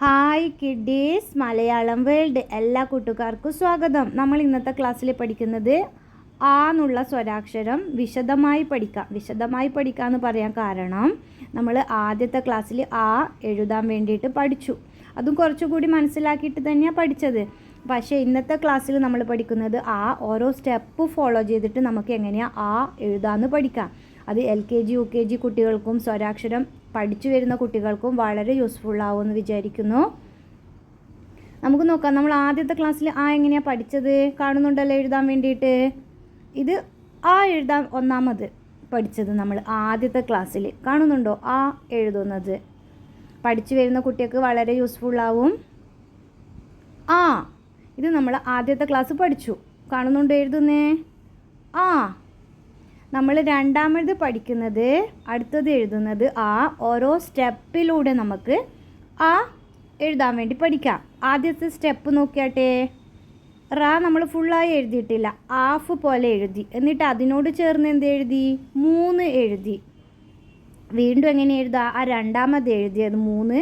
Hi kiddies Malayalam world എല്ലാ കൂട്ടുകാർക്കും സ്വാഗതം. നമ്മൾ ഇന്നത്തെ ക്ലാസ്സിൽ പഠിക്കുന്നത് ആ എന്നുള്ള സ്വരാക്ഷരം വിശദമായി പഠിക്കുക എന്ന് പറയാൻ കാരണം നമ്മൾ ആദ്യത്തെ ക്ലാസ്സിൽ ആ എഴുതാൻ വേണ്ടിയിട്ട് പഠിച്ചു. അതും കുറച്ചുകൂടി മനസ്സിലാക്കിയിട്ട് തന്നെയാണ് പഠിച്ചത്. പക്ഷേ ഇന്നത്തെ ക്ലാസ്സിൽ നമ്മൾ പഠിക്കുന്നത് ആ ഓരോ സ്റ്റെപ്പ് ഫോളോ ചെയ്തിട്ട് നമുക്ക് എങ്ങനെയാണ് ആ എഴുതാമെന്ന് പഠിക്കാം. അത് LKG UKG കുട്ടികൾക്കും സ്വരാക്ഷരം പഠിച്ചു വരുന്ന കുട്ടികൾക്കും വളരെ യൂസ്ഫുൾ ആവുമെന്ന് വിചാരിക്കുന്നു. നമുക്ക് നോക്കാം. നമ്മൾ ആദ്യത്തെ ക്ലാസ്സിൽ ആ എങ്ങനെയാണ് പഠിച്ചത് കാണുന്നുണ്ടല്ലോ എഴുതാൻ വേണ്ടിയിട്ട്. ഇത് ആ എഴുതാൻ ഒന്നാമത് പഠിച്ചത് നമ്മൾ ആദ്യത്തെ ക്ലാസ്സിൽ കാണുന്നുണ്ടോ ആ എഴുതുന്നത്. പഠിച്ചു വരുന്ന കുട്ടികൾക്ക് വളരെ യൂസ്ഫുൾ ആവും. ആ ഇത് നമ്മൾ ആദ്യത്തെ ക്ലാസ് പഠിച്ചു. കാണുന്നുണ്ടോ എഴുതുന്നേ ആ. നമ്മൾ രണ്ടാമത് പഠിക്കുന്നത് അടുത്തത് എഴുതുന്നത് ആ ഓരോ സ്റ്റെപ്പിലൂടെ നമുക്ക് ആ എഴുതാൻ വേണ്ടി പഠിക്കാം. ആദ്യത്തെ സ്റ്റെപ്പ് നോക്കിയാട്ടെ. റാ നമ്മൾ ഫുള്ളായി എഴുതിയിട്ടില്ല, ഹാഫ് പോലെ എഴുതി. എന്നിട്ട് അതിനോട് ചേർന്ന് എന്ത് എഴുതി? 3 എഴുതി. വീണ്ടും എങ്ങനെ എഴുതാം? ആ രണ്ടാമത് എഴുതിയത് 3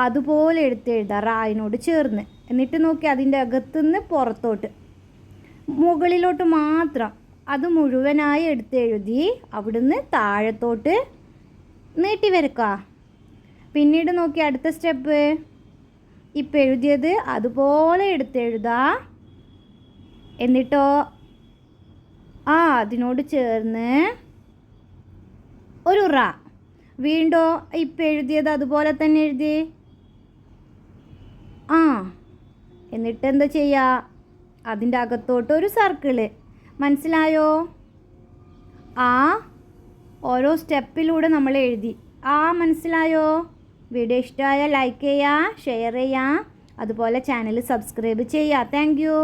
അതുപോലെ എഴുതാം റായിനോട് ചേർന്ന്. എന്നിട്ട് നോക്കി അതിൻ്റെ അകത്തുനിന്ന് പുറത്തോട്ട് മുകളിലോട്ട് മാത്രം അത് മുഴുവനായി എഴുതി അവിടുന്ന് താഴത്തോട്ട് നീട്ടി വരക്കുക. പിന്നീട് നോക്കി അടുത്ത സ്റ്റെപ്പ് ഇപ്പം എഴുതിയത് അതുപോലെ എഴുതുക. എന്നിട്ടോ ആ അതിനോട് ചേർന്ന് ഒരു റ. വീണ്ടോ ഇപ്പം എഴുതിയത് അതുപോലെ തന്നെ എഴുതി ആ. എന്നിട്ട് എന്താ ചെയ്യുക? അതിൻ്റെ അകത്തോട്ട് ഒരു സർക്കിള്. മനസ്സിലായോ? ആ ഓരോ സ്റ്റെപ്പിലൂടെ നമ്മൾ എഴുതി. ആ മനസ്സിലായോ? വീഡിയോ ഇഷ്ടമായ ലൈക്ക് ചെയ്യുക, ഷെയർ ചെയ്യുക, അതുപോലെ ചാനൽ സബ്സ്ക്രൈബ് ചെയ്യുക. Thank you.